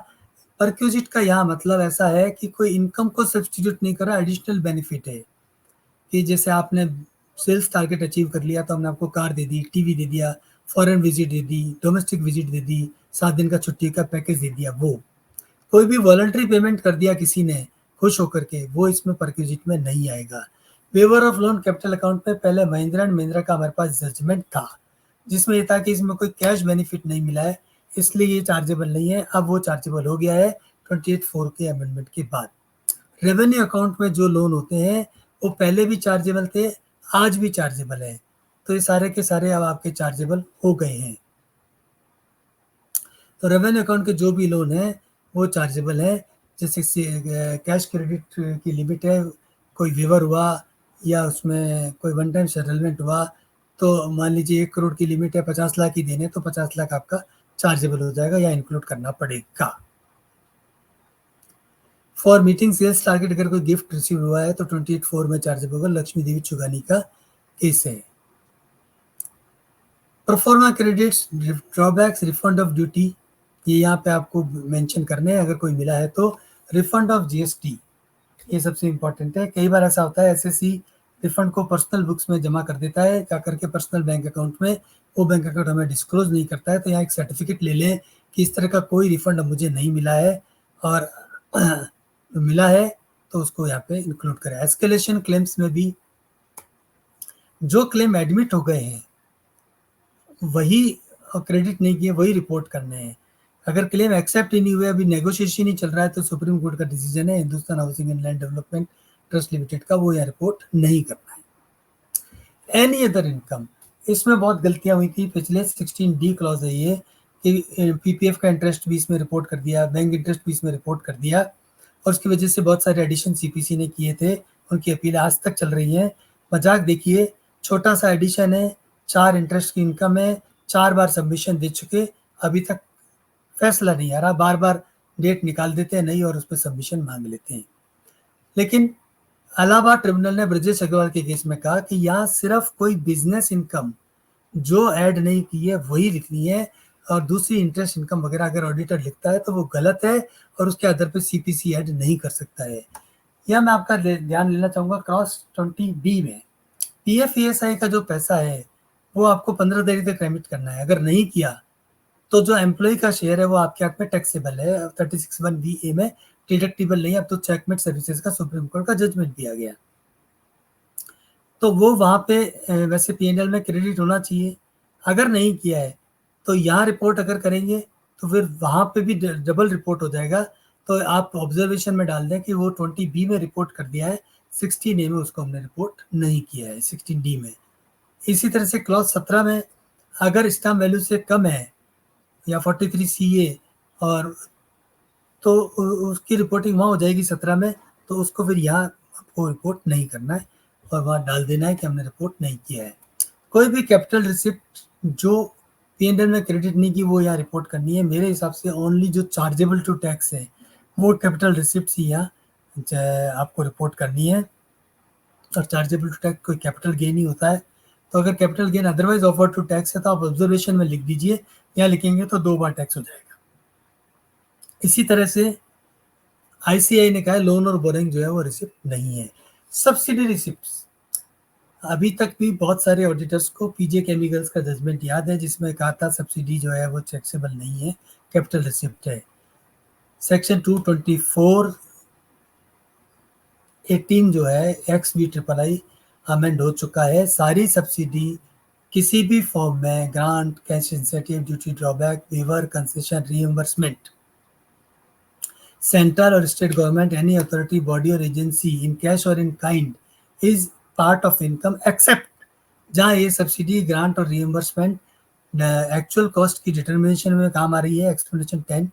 परक्यूजिट का यहाँ मतलब ऐसा है कि कोई इनकम को सब्सटीट्यूट नहीं कर रहा, एडिशनल बेनिफिट है कि जैसे आपने सेल्स टारगेट अचीव कर लिया तो हमने आपको कार दे दी, टीवी दे दिया, फॉरेन विजिट दे दी, डोमेस्टिक विजिट दे दी, 7 दिन का छुट्टी का पैकेज दे दिया। वो कोई भी वॉलंटरी पेमेंट कर दिया किसी ने खुश होकर के, वो इसमें परक्यूजिट में नहीं आएगा। Waiver of loan capital account में पहले महिंद्रा एंड महिंद्रा का हमारे पास जजमेंट था जिसमें ये था कि इसमें कोई कैश बेनिफिट नहीं मिला है, इसलिए ये चार्जेबल नहीं है। अब वो चार्जेबल हो गया है 28(4) के अमेंडमेंट के बाद। रेवेन्यू अकाउंट में जो लोन होते हैं वो पहले भी चार्जेबल थे, आज भी चार्जेबल है, तो ये सारे के सारे अब आपके चार्जेबल हो गए हैं। तो रेवेन्यू अकाउंट के जो भी लोन है वो चार्जेबल है, जैसे कैश क्रेडिट की लिमिट है, कोई वेवर हुआ या उसमें कोई वन टाइम सेटलमेंट हुआ, तो मान लीजिए 1 करोड़ की लिमिट है, 50 लाख की देने, तो 50 लाख आपका चार्जेबल हो जाएगा या इंक्लूड करना पड़ेगा। फॉर मीटिंग सेल्स टारगेट अगर कोई गिफ्ट रिसीव हुआ है तो 28(4) में चार्जेबल होगा। लक्ष्मी देवी चुगानी का केस है। Pro forma credits, drawbacks, refund of duty, ये यहाँ पे आपको मेंशन करने हैं। अगर कोई मिला है तो रिफंड ऑफ GST, ये सबसे इंपॉर्टेंट है। कई बार ऐसा होता है SSC रिफंड को पर्सनल बुक्स में जमा कर देता है, क्या करके पर्सनल बैंक अकाउंट में, वो बैंक अकाउंट हमें डिस्क्लोज नहीं करता है, तो यहाँ एक सर्टिफिकेट ले लें कि इस तरह का कोई रिफंड मुझे नहीं मिला है, और मिला है तो उसको यहाँ पे इंक्लूड करें। एस्केलेशन क्लेम्स में भी जो क्लेम एडमिट हो गए हैं वही क्रेडिट नहीं किए वही रिपोर्ट करने हैं। अगर क्लेम एक्सेप्ट ही नहीं हुए, अभी नेगोशिएशन ही चल रहा है, तो सुप्रीम कोर्ट का डिसीजन है Hindustan housing and land development trust limited का, वो यहाँ रिपोर्ट नहीं करना है। एनी अदर इनकम, इसमें बहुत गलतियां हुई थी पिछले 16D क्लॉज है ये कि PPF का इंटरेस्ट भी इसमें रिपोर्ट कर दिया, बैंक इंटरेस्ट भी इसमें रिपोर्ट कर दिया, और उसकी वजह से बहुत सारे एडिशन CPC ने किए थे, उनकी अपील आज तक चल रही है। मजाक देखिए, छोटा सा एडिशन है, 4 इंटरेस्ट की इनकम है, 4 बार सबमिशन दे चुके, अभी तक फैसला नहीं आ रहा, बार बार डेट निकाल देते हैं नहीं और उस पर सबमिशन मांग लेते हैं। लेकिन इलाहाबाद ट्रिब्यूनल ने ब्रजेश अग्रवाल के केस में कहा कि यहाँ सिर्फ कोई बिजनेस इनकम जो ऐड नहीं की है वही लिखनी है, और दूसरी इंटरेस्ट इनकम वगैरह अगर ऑडिटर लिखता है तो वो गलत है और उसके आधार पर CPC ऐड नहीं कर सकता है। यह मैं आपका ध्यान लेना चाहूँगा। क्रॉस 20B में PF ESI का जो पैसा है वो आपको 15 तारीख तक रेमिट करना है, अगर नहीं किया तो जो एम्प्लॉय का शेयर है वो आपके हाथ में टैक्सेबल है, 36(1)VA में डिडक्टिबल नहीं, अब तो चेकमेट सर्विसेज का सुप्रीम कोर्ट का जजमेंट दिया गया। तो वो वहाँ पे वैसे P&L में क्रेडिट होना चाहिए, अगर नहीं किया है तो यहाँ रिपोर्ट अगर करेंगे तो फिर वहाँ पे भी डबल रिपोर्ट हो जाएगा। तो आप ऑब्जर्वेशन में डाल दें कि वो 20B में रिपोर्ट कर दिया है, 16A में उसको हमने रिपोर्ट नहीं किया है, 16D में। इसी तरह से क्लॉज 17 में अगर स्टैम्प वैल्यू से कम है या 43CA और तो उसकी रिपोर्टिंग वहाँ हो जाएगी 17 में, तो उसको फिर यहाँ आपको रिपोर्ट नहीं करना है और वहाँ डाल देना है कि हमने रिपोर्ट नहीं किया है। कोई भी कैपिटल रिसिप्ट जो P&L में क्रेडिट नहीं की वो यहाँ रिपोर्ट करनी है। मेरे हिसाब से ओनली जो चार्जेबल टू टैक्स है वो कैपिटल रिसिप्ट ही यहाँ आपको रिपोर्ट करनी है, और चार्जेबल टू टैक्स कोई कैपिटल गेन ही होता है। तो अगर capital gain otherwise offer to tax है तो आप ऑब्जर्वेशन में लिख दीजिए, यहाँ लिखेंगे तो 2 बार टैक्स हो जाएगा। इसी तरह से ICAI ने कहा है लोन और बोरिंग जो है वो रिसिप्ट नहीं है। सब्सिडी रिसिप्ट, अभी तक भी बहुत सारे ऑडिटर्स को PJ केमिकल्स का जजमेंट याद है जिसमें कहा था सब्सिडी जो है वो टैक्सेबल नहीं है, कैपिटल रिसिप्ट है। सेक्शन 224(18) जो है XBIII अमेंड हो चुका है। सारी सब्सिडी किसी भी फॉर्म में, grant, cash incentive, duty drawback, waiver, concession, reimbursement, central और state government, any authority, body और एजेंसी इन कैश और in kind is part of income except जहाँ ये सब्सिडी, ग्रांट और रीइंबर्समेंट एक्चुअल कॉस्ट की डिटर्मिनेशन में काम आ रही है, एक्सप्लेनेशन 10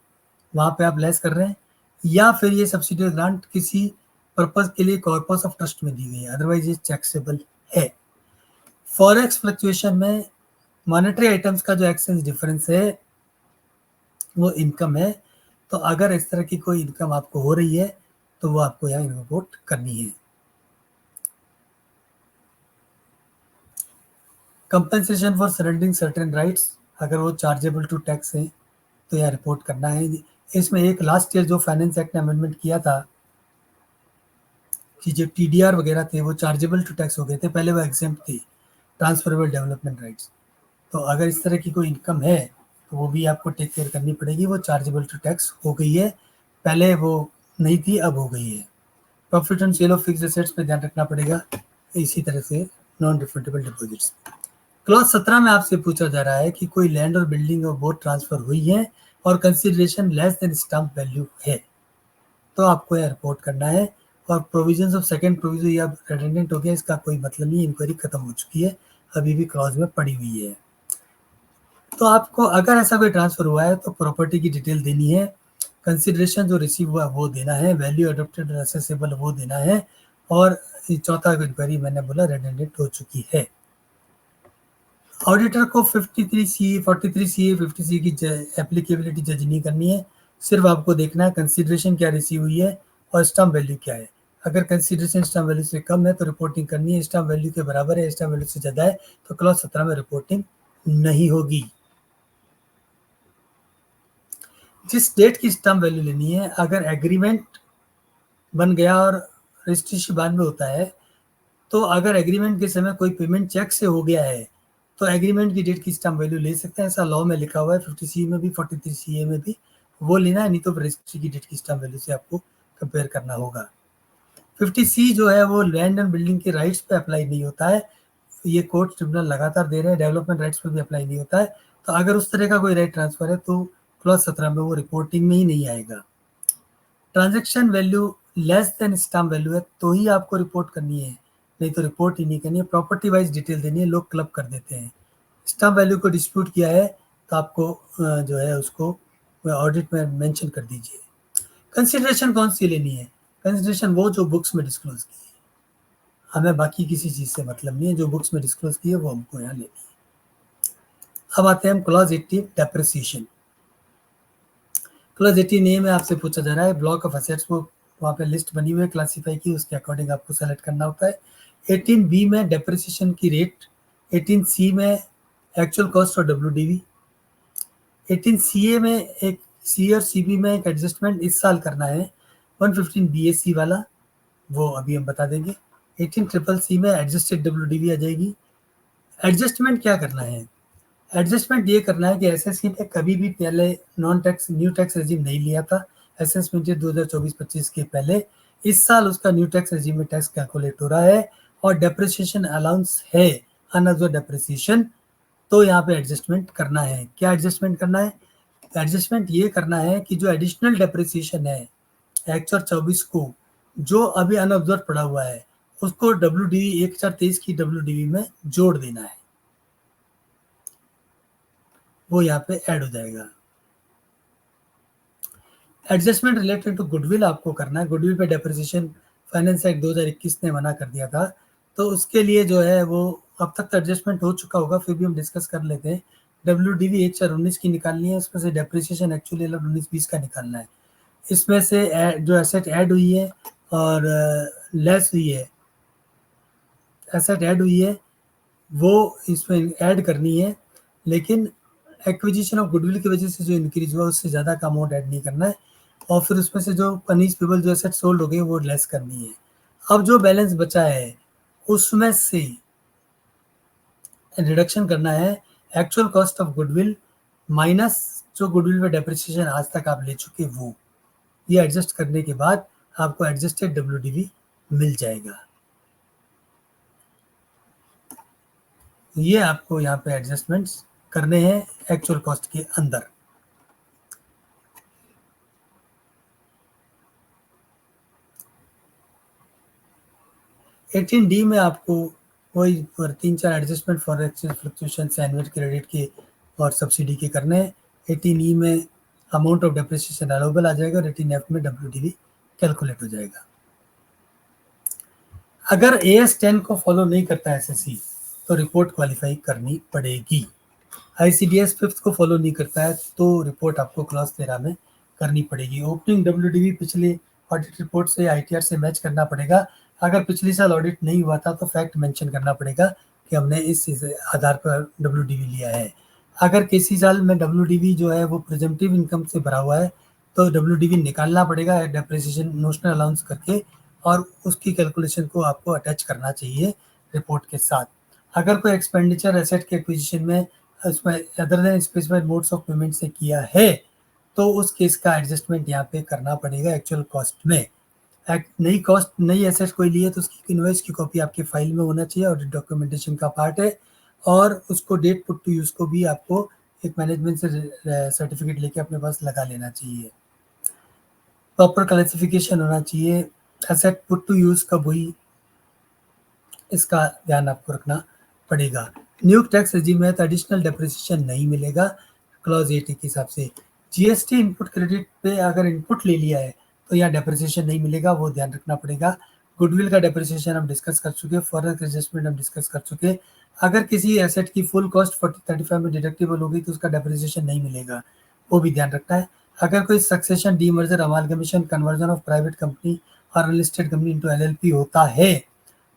वहाँ पे आप लेस कर रहे हैं, या फिर ये सब्सिडी और ग्रांट किसी पर्पज के लिए कॉर्पस ऑफ ट्रस्ट में दी गई है, अदरवाइज ये टैक्सेबल है। फॉरेक्स फ्लक्चुएशन में मॉनेटरी आइटम्स का जो एक्सचेंज डिफरेंस है वो इनकम है। तो अगर इस तरह की कोई इनकम आपको हो रही है तो वो आपको यहाँ रिपोर्ट करनी है। Compensation for surrendering certain rights, अगर वो चार्जेबल टू टैक्स है तो यहाँ रिपोर्ट करना है। इसमें एक लास्ट ईयर जो फाइनेंस एक्ट ने अमेंडमेंट किया था कि जो TDR वगैरह थे वो चार्जेबल टू टैक्स हो गए थे, पहले वो एग्जेम्प्ट थी, ट्रांसफरेबल डेवलपमेंट राइट्स। तो अगर इस तरह की कोई इनकम है तो वो भी आपको टेक केयर करनी पड़ेगी, वो चार्जेबल टू टैक्स हो गई है, पहले वो नहीं थी अब हो गई है। Profit and sale of fixed assets पे ध्यान रखना पड़ेगा। इसी तरह से नॉन रिफंडेबल डिपॉजिट्स। क्लॉज 17 में आपसे पूछा जा रहा है कि कोई लैंड और बिल्डिंग और बोर्ड ट्रांसफर हुई है और consideration less than stamp value है, तो आपको यह रिपोर्ट करना है। और प्रोविजंस ऑफ सेकंड प्रोविजन या रिडंडेंट हो गया, इसका कोई मतलब नहीं, इंक्वायरी खत्म हो चुकी है, अभी भी क्लॉज में पड़ी हुई है। तो आपको अगर ऐसा कोई ट्रांसफर हुआ है तो प्रॉपर्टी की डिटेल देनी है, कंसिडरेशन जो रिसीव हुआ वो देना है, वैल्यू अडोप्टेड और असेसेबल वो देना है, और चौथा इंक्वायरी मैंने बोला रिडंडेंट हो चुकी है। ऑडिटर को 53C, 43CA, 50C की एप्लीकेबिलिटी जज नहीं करनी है, सिर्फ आपको देखना है कंसिडरेशन क्या रिसीव हुई है और स्टैम्प वैल्यू क्या है। अगर कंसिडरेशन स्टैम्प वैल्यू से कम है तो रिपोर्टिंग करनी है, स्टैम्प वैल्यू के बराबर है, स्टैम्प वैल्यू से ज़्यादा है तो क्लॉज 17 में रिपोर्टिंग नहीं होगी। जिस डेट की स्टैम्प वैल्यू लेनी है, अगर एग्रीमेंट बन गया और रजिस्ट्रेशन बाद में होता है, तो अगर एग्रीमेंट के समय कोई पेमेंट चेक से हो गया है तो एग्रीमेंट की डेट की स्टैम्प वैल्यू ले सकते हैं, ऐसा लॉ में लिखा हुआ है, 50C में भी 43CA में भी वो लेना है, नहीं तो रजिस्ट्री की डेट की स्टैम्प वैल्यू से आपको कंपेयर करना होगा। 50C जो है वो लैंड एंड बिल्डिंग के राइट्स पे अप्लाई नहीं होता है, ये कोर्ट ट्रिब्यूनल लगातार दे रहे हैं, डेवलपमेंट राइट्स पे भी अप्लाई नहीं होता है। तो अगर उस तरह का कोई राइट ट्रांसफर है तो क्लॉज 17 में वो रिपोर्टिंग में ही नहीं आएगा। Transaction value less than stamp value है तो ही आपको रिपोर्ट करनी है, नहीं तो रिपोर्ट ही नहीं करनी है। प्रॉपर्टी वाइज डिटेल देनी है, लोग क्लब कर देते हैं। स्टैम्प वैल्यू को डिस्प्यूट किया है तो आपको जो है उसको ऑडिट में मेंशन कर दीजिए। कंसिडरेशन कौन सी लेनी है? कंसिडरेशन वो जो बुक्स में डिस्क्लोज की है, हमें बाकी किसी चीज़ से मतलब नहीं है, जो बुक्स में डिस्क्लोज की है वो हमको यहाँ लेनी है। अब आते हैं हम क्लॉज 18 डेप्रिसिएशन। क्लॉज 18A में आपसे पूछा जा रहा है ब्लॉक ऑफ एसेट्स को, वहाँ पे लिस्ट बनी हुई है क्लासीफाई की, उसके अकॉर्डिंग आपको सेलेक्ट करना होता है। 18B में डेप्रिसिएशन की रेट, 18C में एक्चुअल कॉस्ट और WDV, 18CA में एक C और CB में एक एडजस्टमेंट इस साल करना है 115 BAC वाला, वो अभी हम बता देंगे। 18CCC में एडजस्टेड WDV आ जाएगी। एडजस्टमेंट क्या करना है? एडजस्टमेंट ये करना है कि SSC ने कभी भी पहले non tax new tax regime नहीं लिया था, असेसमेंट ईयर 2024-25 के पहले इस साल उसका न्यू टैक्स रेजिम में टैक्स कैलकुलेट हो रहा है और डेप्रिसिएशन अलाउंस है, अनअब्जॉर्ब डेप्रिसिएशन, तो यहाँ पे एडजस्टमेंट करना है। क्या एडजस्टमेंट करना है? एडजस्टमेंट ये करना है कि जो एडिशनल डेप्रिसिएशन है एक्चुअल 24 को, जो अभी अनअब्जॉर्ब पड़ा हुआ है, उसको WDV 1023 की WDV में जोड़ देना है, वो यहाँ पे ऐड हो जाएगा। एडजस्टमेंट रिलेटेड टू गुडविल आपको करना है। गुडविल पे डेप्रिसिएशन फाइनेंस एक्ट 2021 ने मना कर दिया था, तो उसके लिए जो है वो अब तक तो एडजस्टमेंट हो चुका होगा, फिर भी हम डिस्कस कर लेते हैं। WDV 1019 की निकालनी है, उसमें से डेप्रिसिएशन एक्चुअली 19-20 का निकालना है। इसमें से जो एसेट ऐड हुई है और लेस हुई है, एसेट ऐड हुई है वो इसमें ऐड करनी है, लेकिन एक्विजिशन ऑफ गुडविल की वजह से जो इंक्रीज हुआ उससे ज़्यादा का अमाउंट ऐड नहीं करना है, और फिर उसमें से जो पनिशेबल जो एसेट सोल्ड हो गई वो लेस करनी है। अब जो बैलेंस बचा है उसमें से रिडक्शन करना है actual cost of goodwill minus जो गुडविल पे डेप्रिसिएशन आज तक आप ले चुके वो, ये एडजस्ट करने के बाद आपको एडजस्टेड WDV मिल जाएगा। ये आपको यहाँ पे एडजस्टमेंट्स करने हैं एक्चुअल कॉस्ट के अंदर। एटीन डी में आपको वही 3-4 adjustment for exchange fluctuation, annual credit के और सब्सिडी के करने हैं। 18E में अमाउंट ऑफ डेप्रिसिएशन अलाउबल आ जाएगा और 18F में WDV कैलकुलेट हो जाएगा। अगर AS10 को फॉलो नहीं करता है SSE तो रिपोर्ट क्वालिफाई करनी पड़ेगी। ICDS 5th को फॉलो नहीं करता है तो रिपोर्ट आपको क्लॉज 13 में करनी पड़ेगी। ओपनिंग WDV पिछले ऑडिट रिपोर्ट से ITR से मैच करना पड़ेगा। अगर पिछले साल ऑडिट नहीं हुआ था तो फैक्ट मेंशन करना पड़ेगा कि हमने इस आधार पर WDV लिया है। अगर किसी साल में WDV जो है वो प्रेजेंटिव इनकम से भरा हुआ है तो WDV निकालना पड़ेगा डेप्रिसिएशन नोशनल अलाउंस करके, और उसकी कैलकुलेशन को आपको अटैच करना चाहिए रिपोर्ट के साथ। अगर कोई एक्सपेंडिचर एसेट के एक्विजिशन में उसमें other than specified modes of payment से किया है तो उस केस का एडजस्टमेंट यहाँ पे करना पड़ेगा एक्चुअल कॉस्ट में। नई कॉस्ट, नई एसेट कोई लिए तो उसकी इनवॉइस की कॉपी आपके फाइल में होना चाहिए और डॉक्यूमेंटेशन का पार्ट है, और उसको डेट पुट टू यूज को भी आपको एक मैनेजमेंट से सर्टिफिकेट लेके अपने पास लगा लेना चाहिए। प्रॉपर क्लासिफिकेशन होना चाहिए, एसेट पुट टू यूज कब हुई इसका ध्यान आपको रखना पड़ेगा। न्यू टैक्स रेजिम में तो एडिशनल डेप्रिसिएशन नहीं मिलेगा क्लॉज 80 के हिसाब से। GST इनपुट क्रेडिट पे अगर इनपुट ले लिया है तो यहाँ डेप्रिसिएशन नहीं मिलेगा, वो ध्यान रखना पड़ेगा। गुडविल का डेप्रिसिएशन हम डिस्कस कर चुके, फॉरेक्स एडजस्टमेंट हम डिस्कस कर चुके। अगर किसी एसेट की फुल कॉस्ट 40-35 में डिडक्टिबल होगी तो उसका डेप्रिसिएशन नहीं मिलेगा, वो भी ध्यान रखना है। अगर कोई succession, demerger, amalgamation, conversion of private company और अनलिस्टेड कंपनी इनटू LLP होता है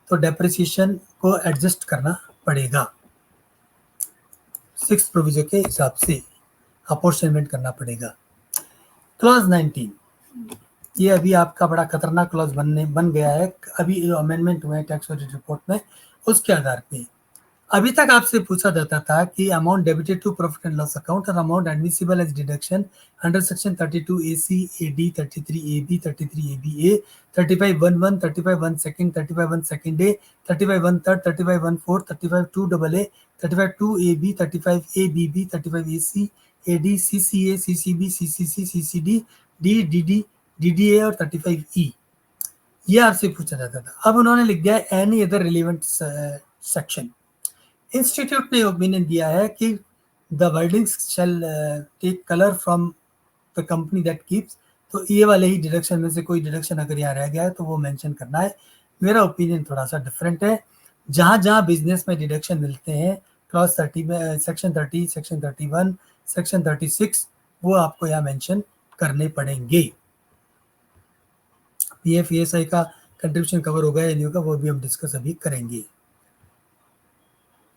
तो डेप्रिसिएशन को एडजस्ट करना पड़ेगा, 6 प्रोविजन के हिसाब से अपोर्शनमेंट करना पड़ेगा। क्लॉज 19, ये अभी आपका बड़ा खतरनाक क्लॉज बन गया है, अभी अमेंडमेंट हुए टैक्स ऑडिट रिपोर्ट में। उसके आधार पे अभी तक आपसे पूछा जाता था कि amount debited to profit and loss account और amount admissible as deduction under section 32AC, AD, 33AB, 33ABA, 35(1)(1), 35(1)(2), 35(1)(2)A, 35(1)(3), 35(1)(4), 35(2)AA, 35(2)AB, 35ABB, 35AC, AD, CCA, CCB, CCC, CCD, DDD, DDA और 35E, ये आपसे पूछा जाता था। अब उन्होंने लिख दिया any other relevant section. Institute ने ओपिनियन दिया है कि the wordings shall take colour from the company that keeps, तो ये वाले ही डिडक्शन में से कोई डिडक्शन अगर यहाँ रह गया है तो वो मेंशन करना है। मेरा ओपिनियन थोड़ा सा डिफरेंट है। जहाँ जहाँ बिजनेस में डिडक्शन मिलते हैं क्लॉज 30 में, सेक्शन 30, सेक्शन 31, सेक्शन 36, वो आपको यहाँ मेंशन करने पड़ेंगे। PF ESI का कंट्रीब्यूशन कवर होगा या नहीं होगा वो भी हम डिस्कस अभी करेंगे।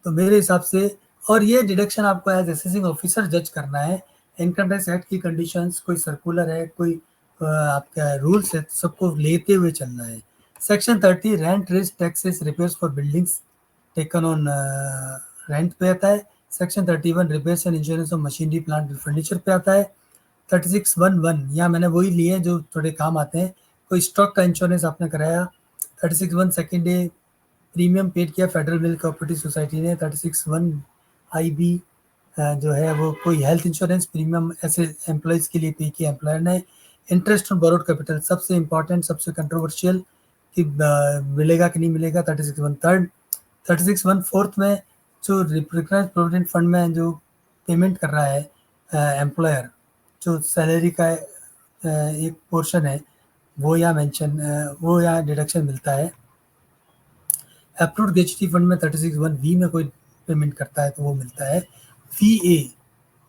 तो मेरे हिसाब से, और ये डिडक्शन आपको एज असेसिंग ऑफिसर जज करना है। इनकम टैक्स एक्ट की कंडीशंस, कोई सर्कुलर है, कोई आपका रूल्स है, सबको लेते हुए चलना है। Section 30 rent, rest, taxes, repairs for buildings taken on rent पे आता है। Section 31 repairs and insurance of machinery, plant, furniture पे आता है। 36(1)(1) यहाँ मैंने वही लिए जो थोड़े काम आते हैं। कोई स्टॉक का इंश्योरेंस आपने कराया, 36(1) सेकेंड डे प्रीमियम पेड किया फेडरल मिल्क कोऑपरेटिव सोसाइटी ने। 36(1) IB जो है वो कोई हेल्थ इंश्योरेंस प्रीमियम ऐसे एम्प्लॉयज़ के लिए पे किया एम्प्लॉयर ने। इंटरेस्ट ऑन बोरोड कैपिटल सबसे इंपॉर्टेंट, सबसे कंट्रोवर्शियल कि मिलेगा कि नहीं मिलेगा। 36(1) थर्ड। 36(1) फोर्थ में जो रिकरेंस प्रोविडेंट फंड में जो पेमेंट कर रहा है एम्प्लॉयर, जो सैलरी का एक पोर्शन है, वो यहाँ मेंशन वो यहाँ डिडक्शन मिलता है। अप्रूव्ड ग्रेच्युटी फंड में 36(1)(V) में कोई पेमेंट करता है तो वो मिलता है। VA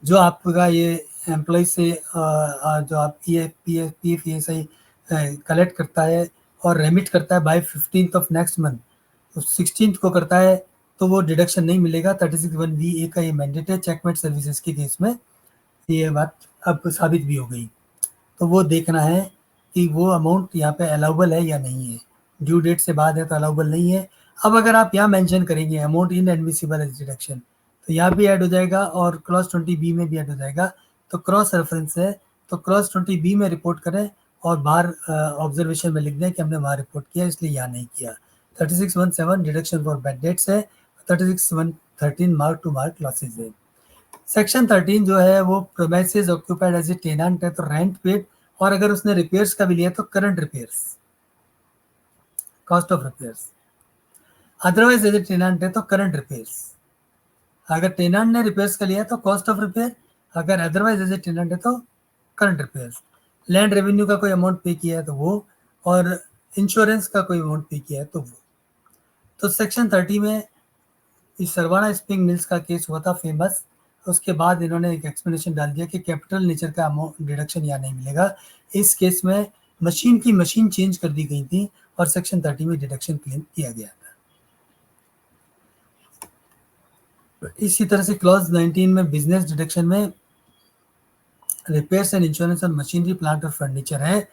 जो आपका ये एम्प्लॉय से जो आप PF ESI कलेक्ट करता है और रेमिट करता है bye 15th of next month, तो 16th को करता है तो वो डिडक्शन नहीं मिलेगा। 36(1)(VA का ये मैंडेट है चेकमेट सर्विसेज के केस में। ये बात अब साबित भी हो गई। तो वो देखना है कि वो अमाउंट यहाँ पे अलाउबल है या नहीं है। ड्यू डेट से बाद है तो अलाउबल नहीं है। अब अगर आप यहाँ मेंशन करेंगे अमाउंट इनएडमिसिबल एज डिडक्शन, तो यहाँ भी ऐड हो जाएगा और क्लॉज 20B में भी ऐड हो जाएगा। तो क्रॉस रेफरेंस है, तो क्लॉज 20B में रिपोर्ट करें और बाहर ऑब्जर्वेशन में लिख दें कि हमने वहाँ रिपोर्ट किया इसलिए यहाँ नहीं किया। 36(1)(7) डिडक्शन फॉर बैड डेट्स है। 36(1)(13) मार्क टू मार्क लॉसेज है। सेक्शन 13 जो है वो premises occupied as a tenant है तो रेंट पेड, और अगर उसने रिपेयर्स का भी लिया तो current repairs, cost of repairs. Otherwise as a tenant है तो करंट रिपेयर्स। अगर टेनेंट ने रिपेयर्स का लिया तो कॉस्ट ऑफ रिपेयर, अगर अदरवाइज एज ए टेनेंट है तो करंट रिपेयर्स। लैंड रेवेन्यू का कोई अमाउंट पे किया है तो वो, और इंश्योरेंस का कोई अमाउंट पे किया है तो वो। तो सेक्शन 30 में इस सरवाना स्प्रिंग मिल्स का केस हुआ था फेमस। उसके बाद इन्होंने एक एक्सप्लेनेशन डाल दिया कि कैपिटल नेचर का अमाउंट डिडक्शन यहाँ नहीं मिलेगा। इस केस में मशीन चेंज कर दी गई थी और सेक्शन 30 में डिडक्शन क्लेम किया गया था। इसी तरह से क्लॉज 19 में बिजनेस डिडक्शन में repairs and insurance on machinery plant और फर्नीचर है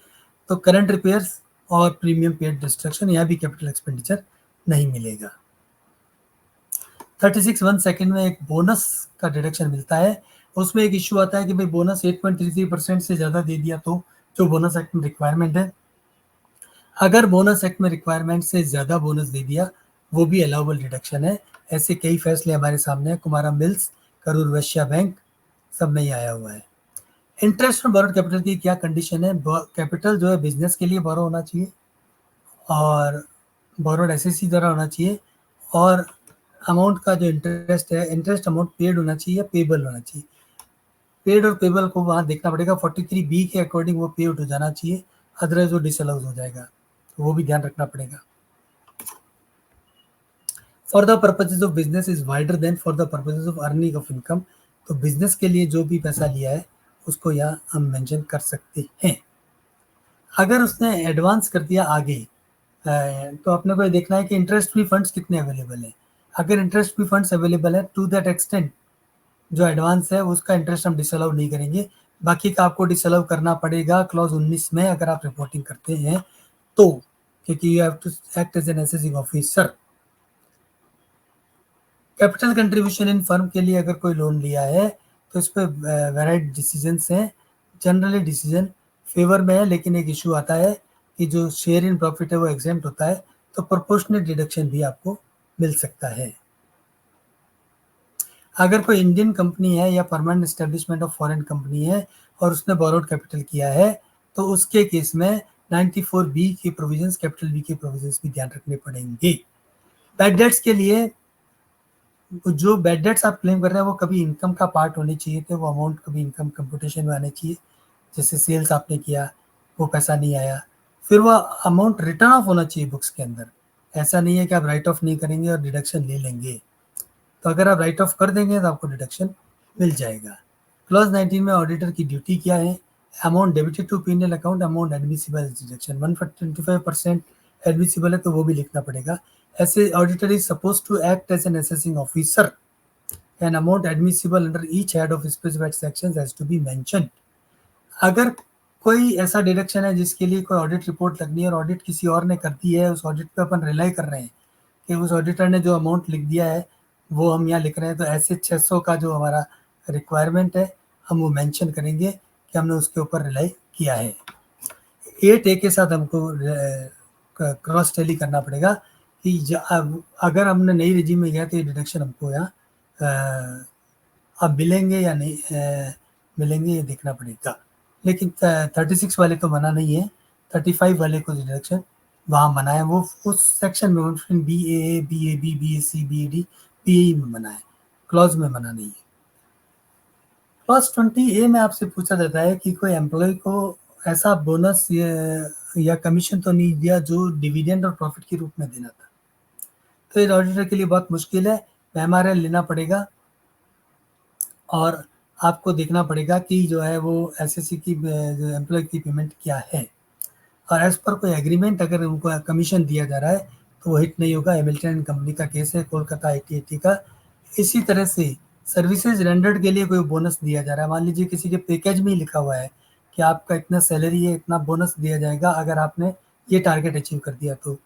तो करंट रिपेयर्स और प्रीमियम पेड डिस्ट्रक्शन, यहाँ भी कैपिटल एक्सपेंडिचर नहीं मिलेगा। 36(1) सेकेंड में एक बोनस का डिडक्शन मिलता है। उसमें एक इश्यू आता है कि भाई बोनस 8.33% से ज़्यादा दे दिया तो जो बोनस एक्ट में रिक्वायरमेंट है, अगर बोनस एक्ट में रिक्वायरमेंट से ज़्यादा बोनस दे दिया वो भी अलाउबल डिडक्शन है। ऐसे कई फैसले हमारे सामने हैं, कुमारा मिल्स, करूर वैश्य बैंक, सब में ही आया हुआ है। इंटरेस्ट ऑन बोरोड कैपिटल की क्या कंडीशन है? कैपिटल जो है बिजनेस के लिए बोरो होना चाहिए और बोरोड एसएससी द्वारा होना चाहिए, और अमाउंट का जो इंटरेस्ट है, इंटरेस्ट अमाउंट पेड होना चाहिए या पेबल होना चाहिए। पेड और पेबल को वहाँ देखना पड़ेगा। 43B के अकॉर्डिंग वो पे आउट हो जाना चाहिए, अदरवाइज वो डिसअलाउज हो जाएगा, तो वो भी ध्यान रखना पड़ेगा। For the purposes of business is wider than for the purposes of earning of income. तो बिजनेस के लिए जो भी पैसा लिया है उसको यहाँ हम मेंशन कर सकते हैं। अगर उसने एडवांस कर दिया आगे तो अपने को देखना है कि इंटरेस्ट फ्री फंड्स कितने अवेलेबल है। अगर इंटरेस्ट फ्री फंड्स अवेलेबल है टू दैट एक्सटेंट, जो एडवांस है उसका इंटरेस्ट हम डिसअलाउ नहीं करेंगे, बाकी का आपको डिसअलाउ करना पड़ेगा क्लॉज 19 में अगर आप रिपोर्टिंग करते हैं तो, क्योंकि you have to act as an assessing officer. Capital contribution in firm के लिए अगर कोई लोन लिया है तो इस पर वेराइड डिसीजंस हैं। जनरली डिसीजन फेवर में है, लेकिन एक इशू आता है कि जो शेयर इन प्रॉफिट है वो एग्जेम्प्ट होता है, तो प्रोपोर्शनल डिडक्शन भी आपको मिल सकता है। अगर कोई इंडियन कंपनी है या permanent establishment of foreign company है और उसने बोरोड कैपिटल किया है तो उसके केस में 94B के प्रोविजंस, कैपिटल बी के प्रोविजंस भी ध्यान रखने पड़ेंगे। बैड डेट्स के लिए जो बैड डेट्स आप क्लेम कर रहे हैं वो कभी इनकम का पार्ट होने चाहिए थे, वो अमाउंट कभी इनकम कंप्यूटेशन में आने चाहिए। जैसे सेल्स आपने किया, वो पैसा नहीं आया, फिर वो अमाउंट रिटर्न ऑफ होना चाहिए बुक्स के अंदर। ऐसा नहीं है कि आप राइट ऑफ नहीं करेंगे और डिडक्शन ले लेंगे। तो अगर आप राइट ऑफ कर देंगे तो आपको डिडक्शन मिल जाएगा। क्लॉज 19 में ऑडिटर की ड्यूटी क्या है? Amount debited to PNL account, amount admissible deduction. 125% admissible है तो वो भी लिखना पड़ेगा। ऐसे auditor is suppose to act as an assessing officer an amount admissible under each head of specified sections has to be mentioned. अगर कोई ऐसा डिडक्शन है जिसके लिए कोई ऑडिट रिपोर्ट लगनी है और ऑडिट किसी और ने कर दी है, उस ऑडिट पे अपन रिलाई कर रहे हैं कि उस ऑडिटर ने जो अमाउंट लिख दिया है वो हम यहाँ लिख रहे हैं, तो ऐसे 600 का जो हमारा रिक्वायरमेंट है हम वो मेंशन करेंगे कि हमने उसके ऊपर रिलाई किया है। 8A के साथ हमको क्रॉस टैली करना पड़ेगा कि अगर हमने नई रिजीम में गया तो ये डिडक्शन हमको यहाँ अब मिलेंगे या नहीं मिलेंगे ये देखना पड़ेगा। लेकिन 36 वाले तो मना नहीं है, 35 वाले को डिडक्शन वहाँ मना है, वो उस सेक्शन में BAA, BAB, BAC, BAD, BAE में मना है, क्लॉज में मना नहीं है। क्लॉज 20A में आपसे पूछा जाता है कि कोई एम्प्लॉय को ऐसा बोनस या कमीशन तो नहीं दिया जो डिविडेंड और प्रॉफिट के रूप में देना था। तो ये ऑडिटर के लिए बहुत मुश्किल है, MRL लेना पड़ेगा और आपको देखना पड़ेगा कि जो है वो SSC की एम्प्लॉय की पेमेंट क्या है, और एज पर कोई एग्रीमेंट अगर उनको कमीशन दिया जा रहा है तो वो हिट नहीं होगा। हैमिल्टन कंपनी का केस है, कोलकाता ITAT का। इसी तरह से सर्विसेज रेंडर्ड के लिए कोई बोनस दिया जा रहा है, मान लीजिए किसी के पैकेज में ही लिखा हुआ है कि आपका इतना सैलरी है, इतना बोनस दिया जाएगा अगर आपने ये टारगेट अचीव कर दिया, तो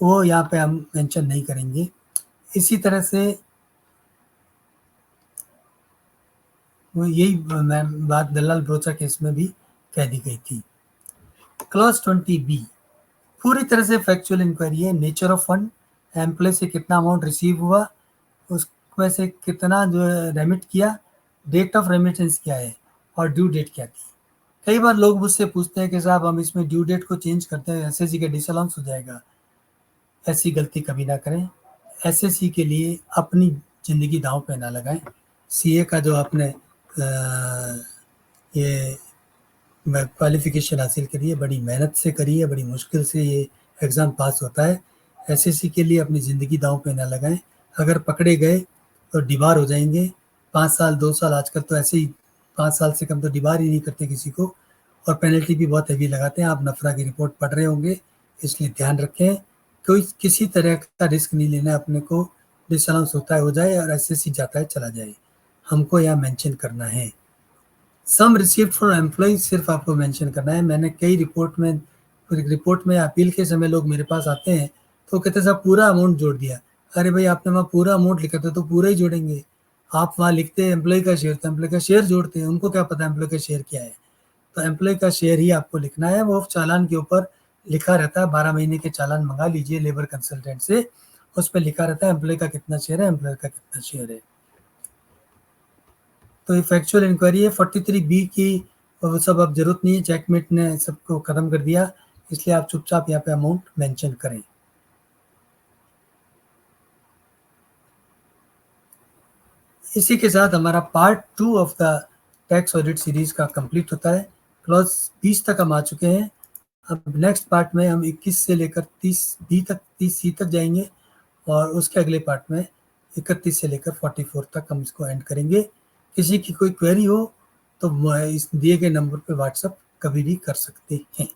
वो यहाँ पे हम मेंशन नहीं करेंगे। इसी तरह से वो यही बात दलाल ब्रोचा केस में भी कह दी गई थी। क्लॉज 20B पूरी तरह से फैक्चुअल इंक्वायरी है। नेचर ऑफ फंड, एम्प्लॉय से कितना अमाउंट रिसीव हुआ, उसमें से कितना जो है रेमिट किया, डेट ऑफ रेमिटेंस क्या है और ड्यू डेट क्या थी। कई बार लोग मुझसे पूछते हैं कि साहब हम इसमें ड्यू डेट को चेंज करते हैं, SSC का डिसअलाउंस हो जाएगा। ऐसी गलती कभी ना करें। SSC के लिए अपनी ज़िंदगी दांव पे ना लगाएं। CA का जो आपने ये क्वालिफिकेशन हासिल करी है, बड़ी मेहनत से करी है, बड़ी मुश्किल से ये एग्ज़ाम पास होता है। SSC के लिए अपनी ज़िंदगी दांव पे ना लगाएं। अगर पकड़े गए तो डिबार हो जाएंगे, 5 साल 2 साल, आजकल तो ऐसे ही 5 साल से कम तो डिबार ही नहीं करते किसी को, और पेनल्टी भी बहुत हैवी लगाते हैं। आप नफरा की रिपोर्ट पढ़ रहे होंगे, इसलिए ध्यान रखें। कोई किसी तरह का रिस्क नहीं लेना अपने को, डिसअलाउंस होता है हो जाए और SSC जाता है चला जाए, हमको यहाँ मेंशन करना है। सम रिसीव्ड फॉर एम्प्लॉय सिर्फ आपको मेंशन करना है। मैंने कई रिपोर्ट में अपील के समय लोग मेरे पास आते हैं तो कहते साहब पूरा अमाउंट जोड़ दिया। अरे भाई आपने वहाँ पूरा अमाउंट लिखा था तो पूरा ही जोड़ेंगे। आप वहाँ लिखते हैं एम्प्लॉय का शेयर, तो एम्प्लॉय का शेयर जोड़ते हैं, उनको क्या पता एम्प्लॉय का शेयर क्या है। तो एम्प्लॉय का शेयर ही आपको लिखना है, वो चालान के ऊपर लिखा रहता है। 12 महीने के चालान मंगा लीजिए लेबर कंसल्टेंट से, उस पर लिखा रहता है एम्प्लॉय का कितना शेयर है, एम्प्लॉय का कितना शेयर है। तो ये फैक्चुअल इंक्वायरी है। 43B की वो सब अब जरूरत नहीं है, चेकमेट ने सबको खत्म कर दिया, इसलिए आप चुपचाप यहाँ पे अमाउंट मेंशन करें। इसी के साथ हमारा part 2 of the tax audit series का कंप्लीट होता है। क्लॉज 20 तक हम आ चुके हैं। अब नेक्स्ट पार्ट में हम 21 से लेकर 30C तक जाएंगे, और उसके अगले पार्ट में 31 से लेकर 44 तक हम इसको एंड करेंगे। किसी की कोई क्वेरी हो तो इस दिए गए नंबर पे व्हाट्सएप कभी भी कर सकते हैं।